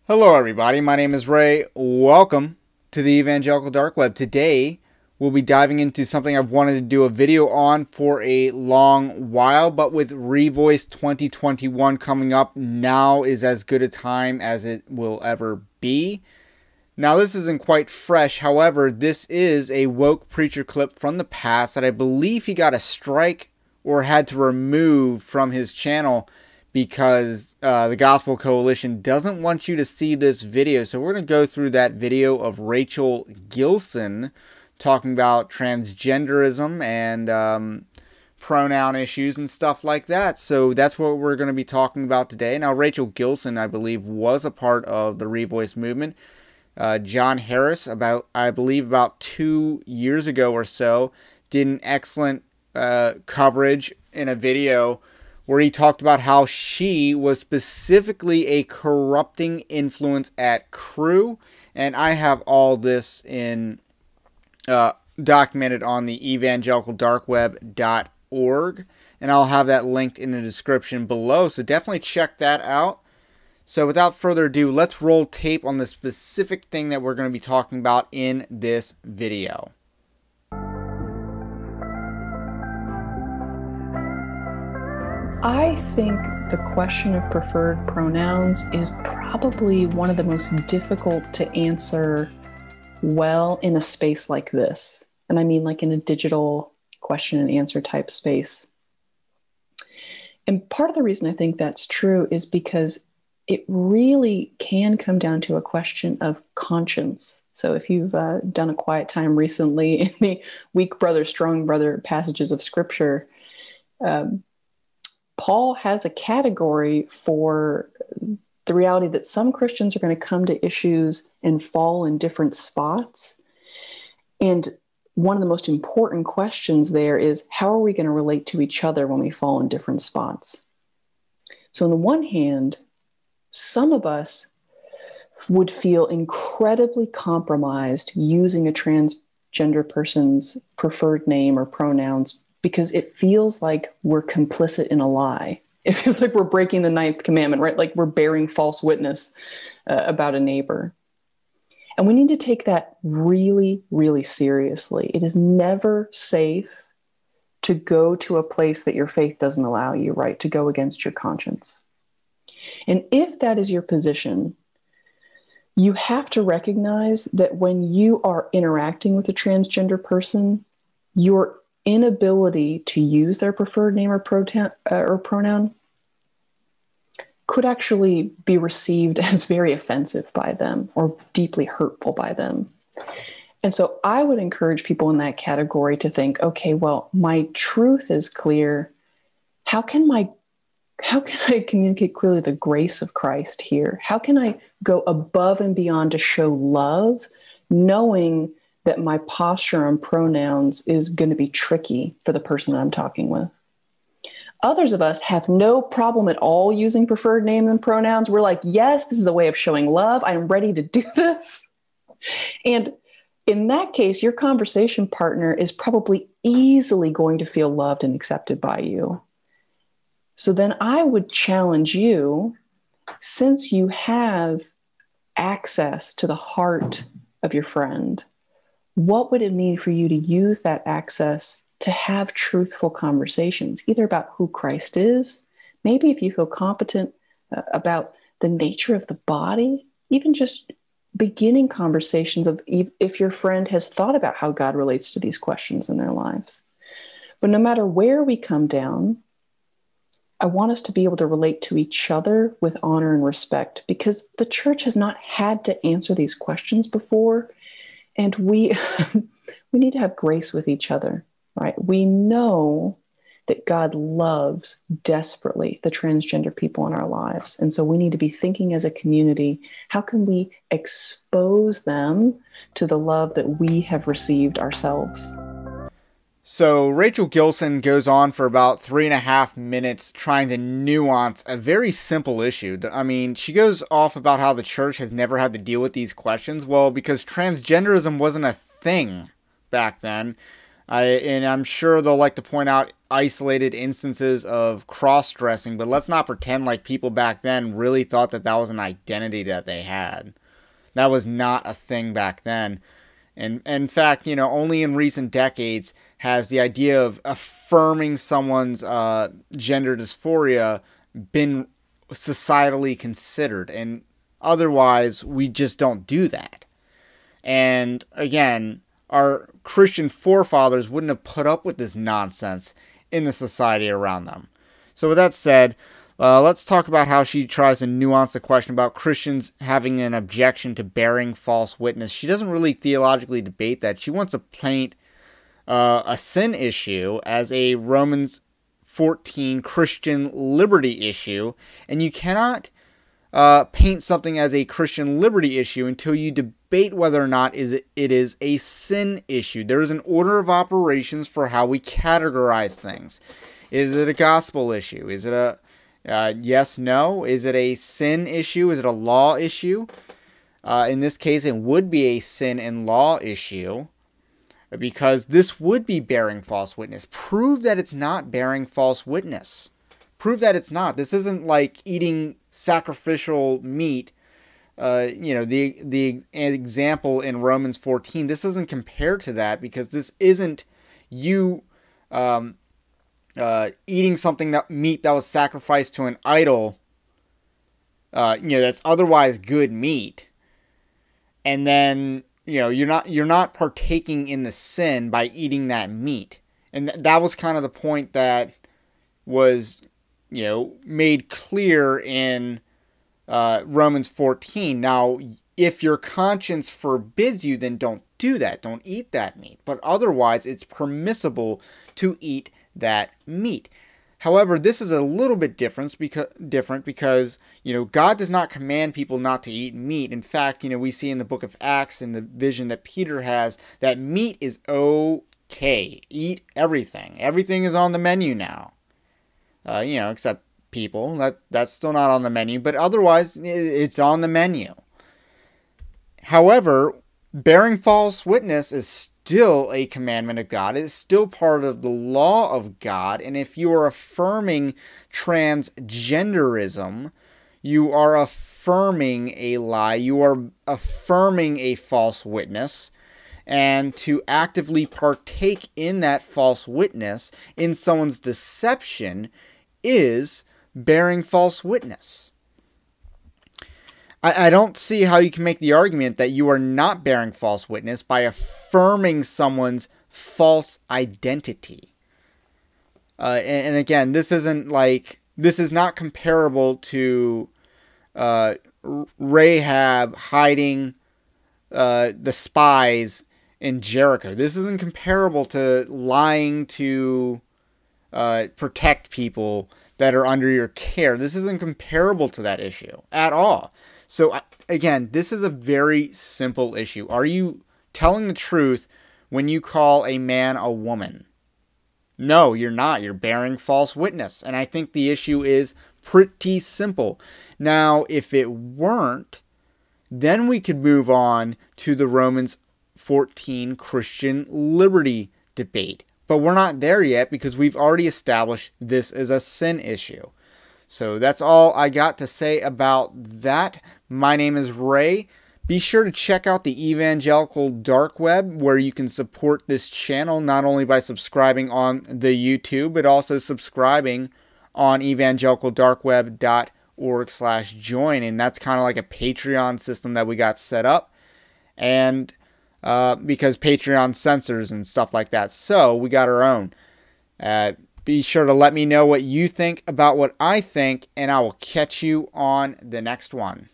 Hello everybody, my name is Ray. Welcome to the Evangelical Dark Web. Today we'll be diving into something I've wanted to do a video on for a long while, but with Revoice 2021 coming up, now is as good a time as it will ever be. Now this isn't quite fresh, however, this is a woke preacher clip from the past that I believe he got a strike or had to remove from his channel because the Gospel Coalition doesn't want you to see this video. So we're going to go through that video of Rachel Gilson talking about transgenderism and pronoun issues and stuff like that. So that's what we're going to be talking about today. Now, Rachel Gilson, I believe, was a part of the Revoice movement. John Harris, I believe about 2 years ago or so, did an excellent coverage in a video where he talked about how she was specifically a corrupting influence at Crew, and I have all this in documented on the evangelicaldarkweb.org, and I'll have that linked in the description below, so definitely check that out. So without further ado, let's roll tape on the specific thing that we're going to be talking about in this video. I think the question of preferred pronouns is probably one of the most difficult to answer well in a space like this. And I mean like in a digital question and answer type space. And part of the reason I think that's true is because it really can come down to a question of conscience. So if you've done a quiet time recently in the weak brother, strong brother passages of scripture, Paul has a category for the reality that some Christians are going to come to issues and fall in different spots. And one of the most important questions there is, how are we going to relate to each other when we fall in different spots? So on the one hand, some of us would feel incredibly compromised using a transgender person's preferred name or pronouns because it feels like we're complicit in a lie. It feels like we're breaking the ninth commandment, right? Like we're bearing false witness about a neighbor. And we need to take that really, really seriously. It is never safe to go to a place that your faith doesn't allow you, right? To go against your conscience. And if that is your position, you have to recognize that when you are interacting with a transgender person, your inability to use their preferred name or pronoun could actually be received as very offensive by them or deeply hurtful by them. And so I would encourage people in that category to think, okay, well, my truth is clear. How can I communicate clearly the grace of Christ here? How can I go above and beyond to show love, knowing that my posture on pronouns is going to be tricky for the person that I'm talking with? Others of us have no problem at all using preferred names and pronouns. We're like, yes, this is a way of showing love. I'm ready to do this. And in that case, your conversation partner is probably easily going to feel loved and accepted by you. So then I would challenge you, since you have access to the heart of your friend, what would it mean for you to use that access to have truthful conversations, either about who Christ is, maybe if you feel competent about the nature of the body, even just beginning conversations of if your friend has thought about how God relates to these questions in their lives. But no matter where we come down, I want us to be able to relate to each other with honor and respect, because the church has not had to answer these questions before. And we need to have grace with each other, right? We know that God loves desperately the transgender people in our lives. And so we need to be thinking as a community, how can we expose them to the love that we have received ourselves? So Rachel Gilson goes on for about 3.5 minutes trying to nuance a very simple issue. I mean, she goes off about how the church has never had to deal with these questions. Well, because transgenderism wasn't a thing back then. And I'm sure they'll like to point out isolated instances of cross-dressing, but let's not pretend like people back then really thought that that was an identity that they had. That was not a thing back then. And in fact, only in recent decades has the idea of affirming someone's gender dysphoria been societally considered. And otherwise, we just don't do that. And again, our Christian forefathers wouldn't have put up with this nonsense in the society around them. So with that said, let's talk about how she tries to nuance the question about Christians having an objection to bearing false witness. She doesn't really theologically debate that. She wants to paint a sin issue as a Romans 14 Christian liberty issue, and you cannot paint something as a Christian liberty issue until you debate whether or not it is a sin issue. There is an order of operations for how we categorize things. Is it a gospel issue? Is it a yes, no? Is it a sin issue? Is it a law issue? In this case, it would be a sin and law issue, because this would be bearing false witness. Prove that it's not bearing false witness. Prove that it's not. This isn't like eating sacrificial meat. The example in Romans 14, this isn't compared to that, because this isn't you eating meat that was sacrificed to an idol, that's otherwise good meat, and then you're not partaking in the sin by eating that meat. And that was kind of the point that was made clear in Romans 14. Now, if your conscience forbids you, then don't do that. Don't eat that meat. But otherwise, it's permissible to eat that meat. However, this is a little bit different because God does not command people not to eat meat. In fact, we see in the book of Acts, in the vision that Peter has, that meat is okay. Eat everything. Everything is on the menu now. Except people. That's still not on the menu, but otherwise it's on the menu. However, bearing false witness is still a commandment of God. It is still part of the law of God. And if you are affirming transgenderism, you are affirming a lie. You are affirming a false witness. And to actively partake in that false witness, in someone's deception, is bearing false witness. I don't see how you can make the argument that you are not bearing false witness by affirming someone's false identity. And again, this is not comparable to Rahab hiding the spies in Jericho. This isn't comparable to lying to protect people that are under your care. This isn't comparable to that issue at all. So again, this is a very simple issue. Are you telling the truth when you call a man a woman? No, you're not. You're bearing false witness. And I think the issue is pretty simple. Now, if it weren't, then we could move on to the Romans 14 Christian liberty debate. But we're not there yet because we've already established this is a sin issue. So that's all I got to say about that. My name is Ray. Be sure to check out the Evangelical Dark Web, where you can support this channel not only by subscribing on the YouTube, but also subscribing on evangelicaldarkweb.org/join. And that's kind of like a Patreon system that we got set up. And because Patreon censors and stuff like that. So we got our own. Be sure to let me know what you think about what I think, and I will catch you on the next one.